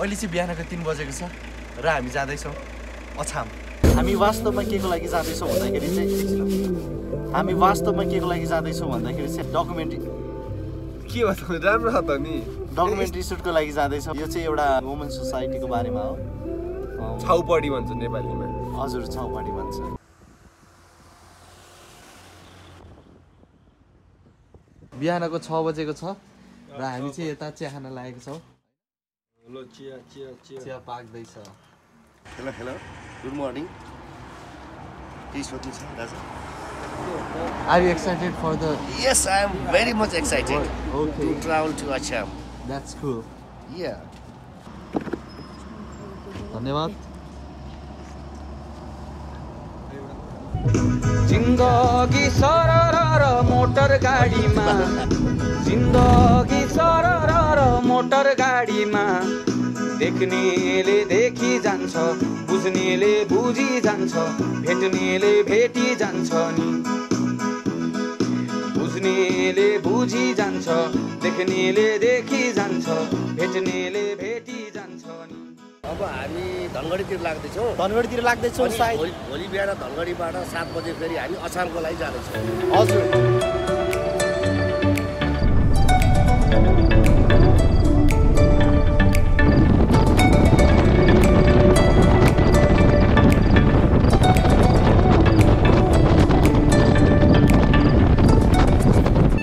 अहिले चाहिँ बिहानको 3 बजेको छ र हामी जाँदैछौँ अछाम। हामी वास्तवमा के को लागि जाँदैछौँ भन्दाखेरि चाहिँ हामी वास्तवमा के को लागि जाँदैछौँ भन्दाखेरि चाहिँ डकुमेन्ट्री के भन्नु राम्रो छ त नि डकुमेन्ट्री सुटको लागि जाँदैछौँ। यो चाहिँ एउटा वुमन सोसाइटीको बारेमा हो। छाउपडी भन्छ नेपालीमा। हजुर छाउपडी भन्छ। बिहानको 6 बजेको छ र हामी चाहिँ यता चिया खान लागेको छौँ। ल चिया चिया चिया चिया पाक्दैछ। Hello hello good morning. के सोध्नु छ दाजु? Are you excited for the? Yes, I am very much excited Okay. to travel to Assam. That's cool. Yeah. धन्यवाद। जिन्दगी सरर मोटर गाडीमा जिन्दगी सरर मोटर गाडीमा देख्नेले देखी जान्छ बुझ्नेले बुझी जान्छ भेट्नेले भेटी जान्छ नि बुझ्नेले बुझी जान्छ देख्नेले देखी जान्छ भेट्नेले भेटी जान्छ नि। अब हामी धनगढीतिर लाग्दैछौँ। धनगढीतिर लाग्दैछौँ सायद। भोलि बिहान धनगढीबाट 7 बजे फेरि हामी अछामको लागि जाँदैछौँ। हजुर।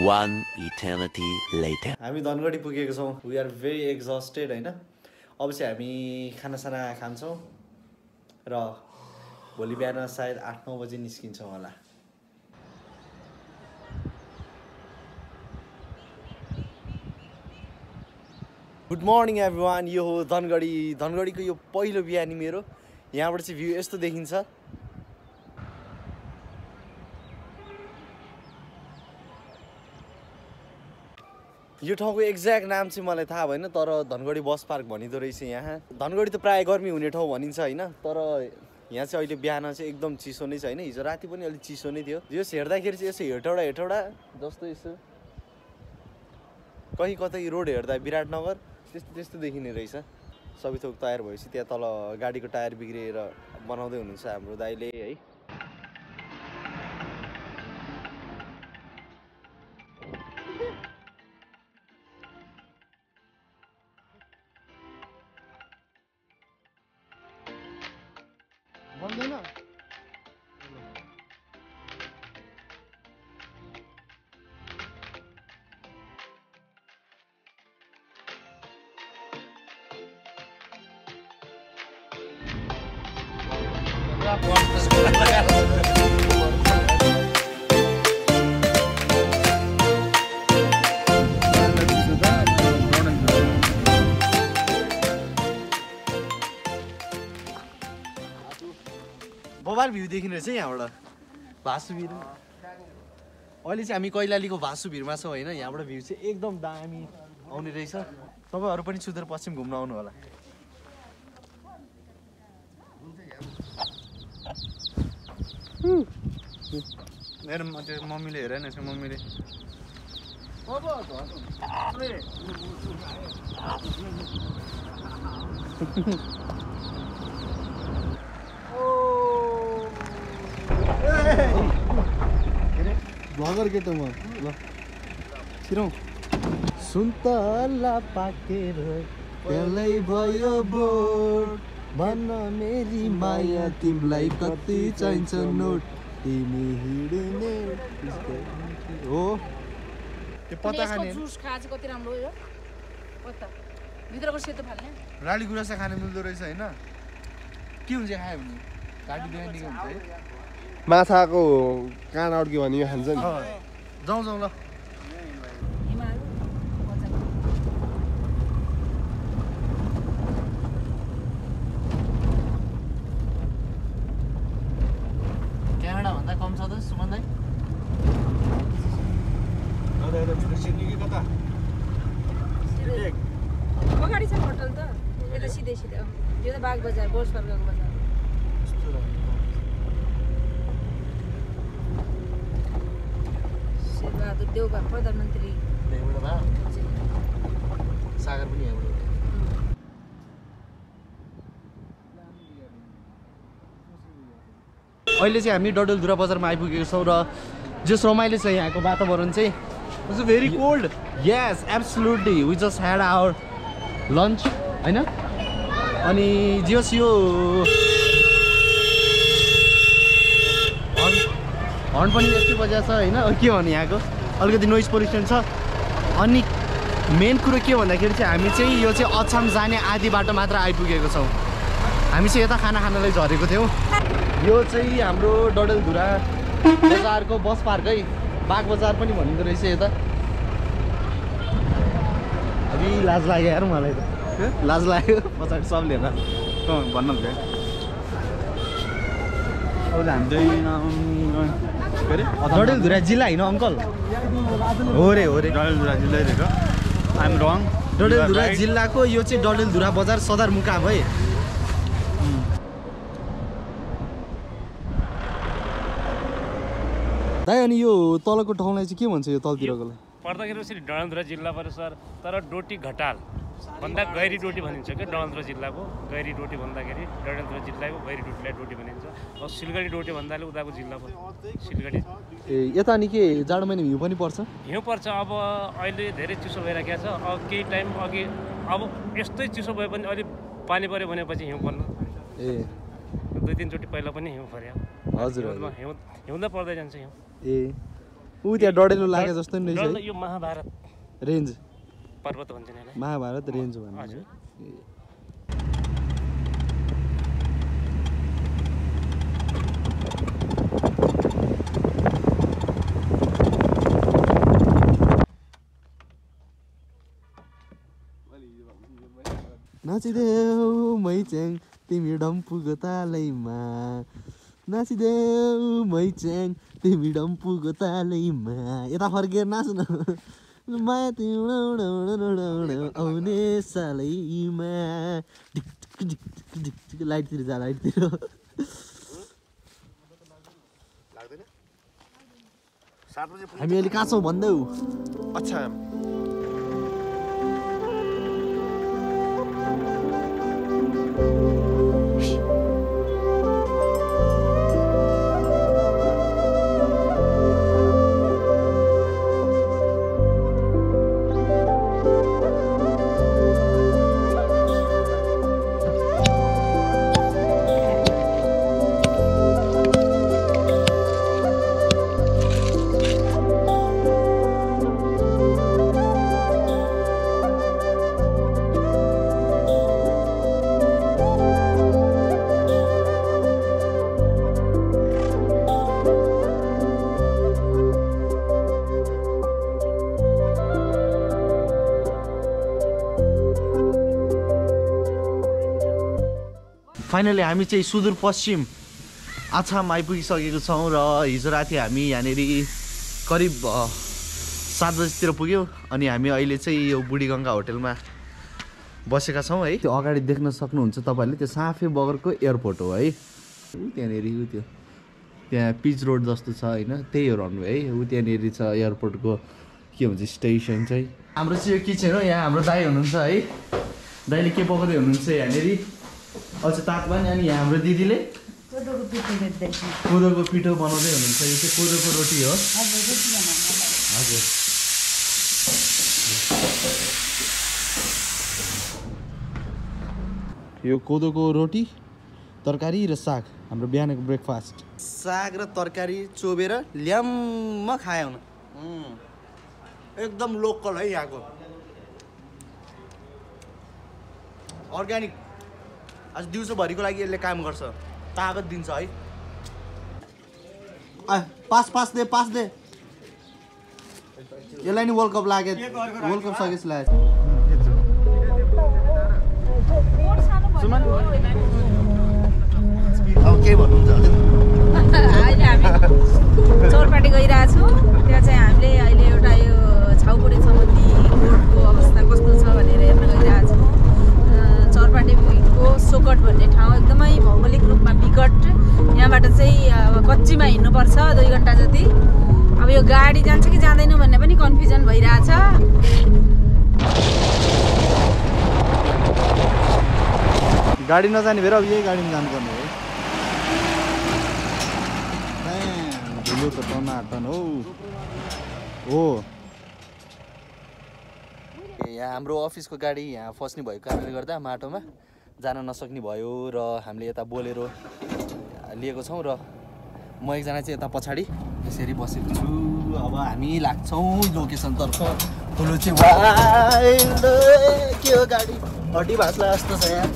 One eternity later. हामी धनगढी पुगेको छौँ। वी आर भेरी एक्जस्टेड होइन। अब चाहिँ हामी खानासाना खान्छौँ र भोलि बिहान सायद 8-9 बजे निस्किन्छौँ होला। Good morning everyone. यो हो धनगढीको यो पहिलो बिहानी मेरो। यहाँबाट चाहिँ भ्यू यस्तो देखिन्छ। यो ठाउँको एक्ज्याक्ट नाम चाहिँ मलाई थाहा भएन तर धनगढी बस पार्क भनिँदो रहेछ यहाँ। धनगढी त प्रायः गर्मी हुने ठाउँ भनिन्छ होइन तर यहाँ चाहिँ अहिले बिहान चाहिँ एकदम चिसो नै छ होइन। हिजो राति पनि अलिक चिसो नै थियो। यो हेर्दाखेरि चाहिँ यसो हेटौडा जस्तो यसो कहीँ कतै रोड हेर्दा विराटनगर त्यस्तो देखिने रहेछ। सबै थोक तयार भएपछि त्यहाँ तल गाडीको टायर बिग्रिएर बनाउँदै हुनुहुन्छ हाम्रो दाइले है। भन्दैन बबाल भ्यू देखिने रहेछ यहाँबाट भासुभिर। अहिले चाहिँ हामी कैलालीको भासुभिरमा छौँ होइन। यहाँबाट भ्यू चाहिँ एकदम दामी आउने रहेछ। तपाईँहरू पनि सुदूरपश्चिम घुम्न आउनु होला। मेरो त्यो मम्मीले हेरेन यसो मम्मीले भगर केटो म ल छिरौँ। सुन्तला पाकेर त्यसलाई भयो बोट भन्न मेरी माया तिमीलाई कति चाहिन्छ नोट तिमी हिँड्ने हो। त्यो पत्ता खाने जुस खाए चाहिँ कति राम्रो हो यो पत्ता भित्रको सेतो फाल्ने राली गुराँस खाने मिल्दो रहेछ होइन। के हुन्छ खायो भने घाँटी दुखाइ निको हुन्छ है। माछाको काँड अड्क्यो भने यो खान्छ नि। जाउँ ल। क्यानाडा भन्दा कम छ त सुमन दाइ? अगाडि छ होटल त यता सिधै यो त बाग बजार बोर्सबर्गको बजार। शेरबहादुर देउवा प्रधानमन्त्री सागर पनि यहाँबाट अहिले चाहिँ हामी डडेलधुरा बजारमा आइपुगेको छौँ र जस रमाइलो छ यहाँको वातावरण चाहिँ it's very cold yes absolutely we just had our lunch होइन अनि जस यो हर्न पनि यस्तै बजाएको छ होइन के भन्नु यहाँको अलिकति नोइज पोल्युसन छ अनि मेन कुरो के भन्दाखेरि चाहिँ हामी चाहिँ यो चाहिँ अछाम जाने आधी बाटो मात्र आइपुगेको छौँ हामी चाहिँ यता खाना खानलाई झरेको थियौँ यो चाहिँ हाम्रो डडेलधुरा बजारको बस पार्क है बाग बजार पनि भनिँदो रहेछ यता अभी लाज लाग्यो यार मलाई त लाज लाग्यो पछाडि सबले हेर्दा भन्न अब हामी डडेलधुरा जिल्ला होइन अङ्कल हो रे डडेलधुरा जिल्लै रहेछ आइएम रङ डडेलधुरा जिल्लाको यो चाहिँ डडेलधुरा बजार सदरमुकाम है दाइ अनि यो तलको ठाउँलाई चाहिँ के भन्छ यो तलतिरकोलाई पर्दाखेरि यसरी डडेलधुरा जिल्ला पर्यो सर तर डोटी घटाल भन्दा गैरी डोटी भनिन्छ क्या डडेलधुरा जिल्लाको गैरी डोटी भन्दाखेरि डडेलधुरा जिल्लाको गैरी डोटीलाई डोटी भनिन्छ अब सिलगढी डोटी भन्दाले उताको जिल्ला पर्यो सिलगढी ए यता नि के जाडो महिना हिउँ पनि पर्छ हिउँ पर्छ अब अहिले धेरै चिसो भइरहेको छ अब केही टाइम अघि अब यस्तै चिसो भए पनि अलिक पानी पऱ्यो भनेपछि हिउँ पर्नु ए 2-3 चोटि पहिला पनि हिउँ पर्यो हजुर हिउँदा पर्दै जान्छ हिउँ ए ऊ त्यहाँ डडेलो लागे जस्तो नि रहेछ यो महाभारत रेन्ज पर्वत भन्छ नि महाभारत रेन्ज भन्नु हजुर नाचिदेऊ मैच्याङ तिमी डम्फुको तालैमा नाचिदेऊ मैच्याङ तिमी डम्फुको तालैमा यता फर्केर नाच्नु माया तिम्रो आउने सालैमा लाइटतिर जा लाइटतिर हामी अहिले कहाँ छौँ भन्दै अच्छा फाइनली हामी चाहिँ सुदूरपश्चिम आछाम आइपुगिसकेको छौँ र हिजो राति हामी यहाँनिर करिब 7 बजीतिर पुग्यौँ अनि हामी अहिले चाहिँ यो बुढीगङ्गा होटेलमा बसेका छौँ है त्यो अगाडि देख्न सक्नुहुन्छ तपाईँहरूले त्यो साफे बगरको एयरपोर्ट हो है त्यहाँनिर ऊ त्यो त्यहाँ पिच रोड जस्तो छ होइन त्यही हो रनवे है ऊ त्यहाँनिर छ एयरपोर्टको के भन्छ स्टेसन चाहिँ हाम्रो चाहिँ यो किचन हो यहाँ हाम्रो दाई हुनुहुन्छ है दाइले के पकाउँदै हुनुहुन्छ यहाँनिर अझ तातो पनि अनि यहाँ हाम्रो दिदीले कोदोको पिठो बनाउँदै हुनुहुन्छ यो चाहिँ कोदोको रोटी हो हजुर यो कोदोको रोटी तरकारी र साग हाम्रो बिहानको ब्रेकफास्ट साग र तरकारी चोबेर ल्याम्म खाए हुन एकदम लोकल है यहाँको अर्ग्यानिक आज दिउँसोभरिको लागि यसले काम गर्छ तागत दिन्छ है पास दे यसलाई नि वर्ल्ड कप लाग्यो वर्ल्ड कप सकेपछि लाग्यो अब के भन्नुहुन्छ अहिले हामी चौरपाटी गइरहेछौँ त्यहाँ चाहिँ हामीले अहिले एउटा यो छाउपडी सम्बन्धी रोडको अवस्था कस्तो छ भनेर हेर्न गइरहेछौँ चौरपाटीको सोकट भन्ने ठाउँ एकदमै भौगोलिक रूपमा विकट यहाँबाट चाहिँ कच्चीमा हिँड्नुपर्छ 2 घन्टा जति अब यो गाडी जान्छ कि जाँदैन भन्ने पनि कन्फ्युजन भइरहेछ गाडी नजाने भएर अब यही गाडीमा जानुपर्ने है यो त टनाटन हो यहाँ हाम्रो अफिसको गाडी यहाँ फस्ने भएको कारणले गर्दा माटोमा जान नसक्ने भयो र हामीले यता बोलेरो लिएको छौँ र म एकजना चाहिँ यता पछाडि यसरी बसेको छु। अब हामी लाग्छौँ लोकेसनतर्फ। ठुलो चाहिँ वाइल्ड के हो गाडी हड्डी भाँच्ला जस्तो छ यहाँ।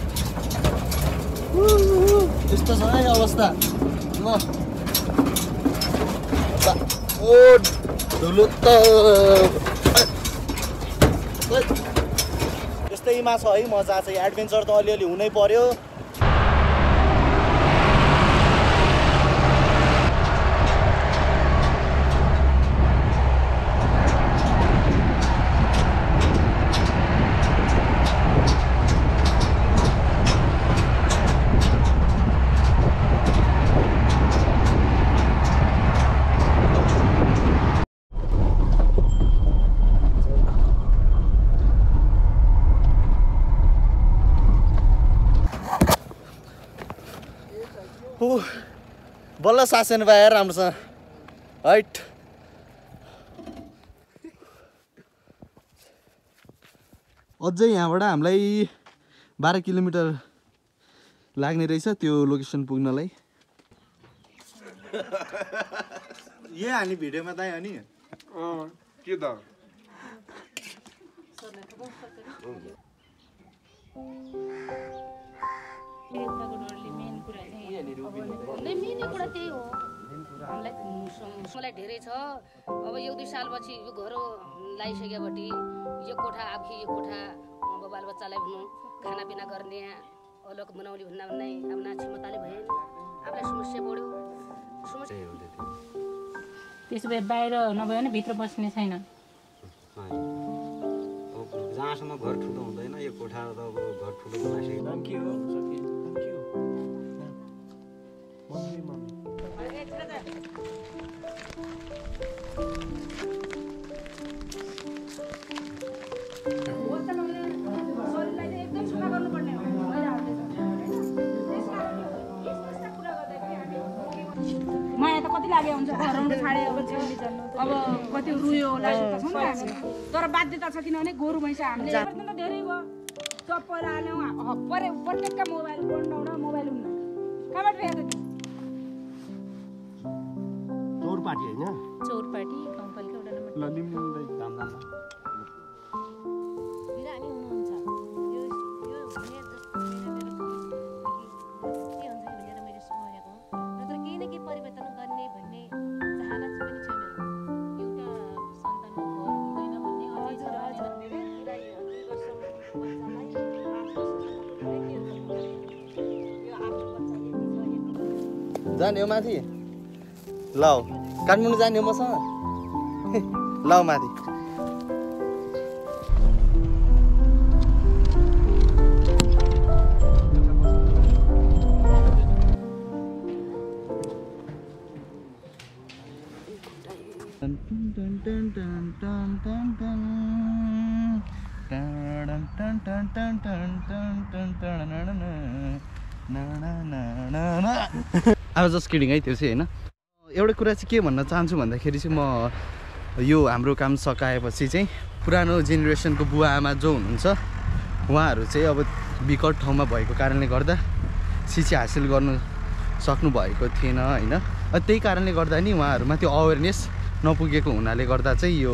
यस्तो छ है अवस्था। ल ओ ठुलो त यस्तैमा छ है मजा चाहिँ। एडभेन्चर त अलिअलि हुनै पर्यो। बल्ल सासेन पाए राम्रोसँग हैट। अझै यहाँबाट हामीलाई 12 किलोमिटर लाग्ने रहेछ त्यो लोकेसन पुग्नलाई। ये हानी भिडियोमा दाइ अनि के त मेन कुरा त्यही हो। हामीलाई मलाई धेरै छ। अब 1-2 सालपछि यो घर लगाइसकेपछि यो कोठा आफै यो कोठा अब बालबच्चालाई भनौँ खानापिना गर्ने अलग बनाउने भन्दा भन्दै अब क्षमताले भएन। आफूलाई समस्या बढ्यो। त्यसो भए बाहिर नभए भने भित्र बस्ने छैन। जहाँसम्म घर ठुलो हुँदैन यो कोठा त अब घर ठुलो बनाइसकेको के हो माया त कति लाग्यो हुन्छ हराउनु छाडे अब कति रुयो लागेको छ नि हामी। तर बाध्यता छ किनभने गोरु भैँसा हामीले त धेरै भयो। चप्पल हाल्यौँ परे प्रत्येकका मोबाइल बनाउन मोबाइल हुन्न कहाँबाट ल्याएर चौरपाटी होइन चौरपाटी गाउँपालिका एउटा नम्बर बिरामी हुनुहुन्छ यो भने जस्तो के हुन्छ भनेर मैले सोचेको नत्र केही न केही परिवर्तन गर्ने भन्ने चाहना पनि छ मेरो। एउटा सन्तानको घर हुँदैन भन्ने अझै छ। जाने हो माथि ल काठमाडौँ जाने हो मसँग ल माथि। अब जस्ट किडिङ है त्यो चाहिँ होइन। एउटा कुरा चाहिँ के भन्न चाहन्छु भन्दाखेरि चाहिँ म यो हाम्रो काम सकाएपछि चाहिँ पुरानो जेनेरेसनको बुवा आमा जो हुनुहुन्छ उहाँहरू चाहिँ अब विकट ठाउँमा भएको कारणले गर्दा शिक्षा हासिल गर्नु सक्नु भएको थिएन होइन। त्यही कारणले गर्दा नि उहाँहरूमा त्यो अवेरनेस नपुगेको हुनाले गर्दा चाहिँ यो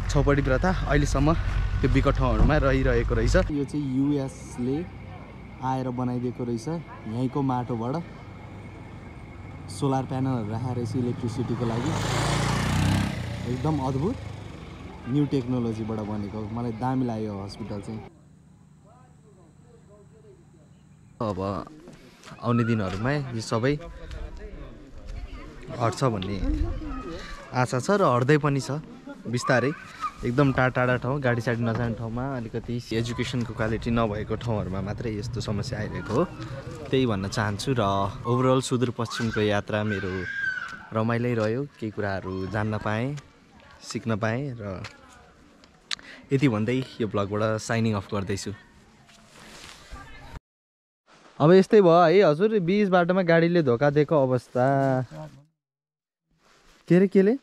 छौपडी प्रथा अहिलेसम्म त्यो विकट ठाउँहरूमा रहिरहेको रहेछ। यो चाहिँ युएसले आएर बनाइदिएको रहेछ। यहीँको माटोबाट सोलर प्यानलहरू राखेर रहेछ इलेक्ट्रिसिटीको लागि। एकदम अद्भुत न्यू टेक्नोलोजीबाट बनेको मलाई दामी लाग्यो हस्पिटल चाहिँ। अब आउने दिनहरूमा यो सबै हट्छ भन्ने आशा छ र हट्दै पनि छ बिस्तारै। एकदम टाढा ठाउँ गाडी साडी नजाने ठाउँमा अलिकति एजुकेसनको क्वालिटी नभएको ठाउँहरूमा मात्रै यस्तो समस्या आइरहेको हो त्यही भन्न चाहन्छु। र ओभरअल सुदूरपश्चिमको यात्रा मेरो रमाइलो रह्यो। केही कुराहरू जान्न पाएँ सिक्न पाएँ र यति भन्दै यो ब्लगबाट साइनिङ अफ गर्दैछु। अब यस्तै भयो है हजुर। 20 बाटोमा गाडीले धोका दिएको अवस्था। केले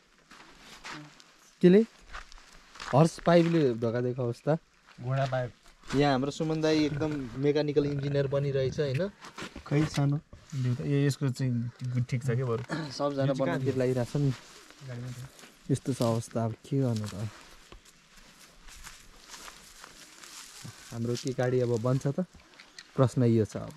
हर्स पाइपले धोका दिएको अवस्था। घोडा पाइप यहाँ हाम्रो सुमन दाई एकदम मेकानिकल इन्जिनियर बनिरहेछ होइन। खै सानो यसको चाहिँ ठिक छ क्या बरु सबजना बनाउनुतिर लागिरहेछ नि। यस्तो छ अवस्था अब के गर्नु त। हाम्रो के गाडी अब बन्छ त प्रश्न यो छ अब।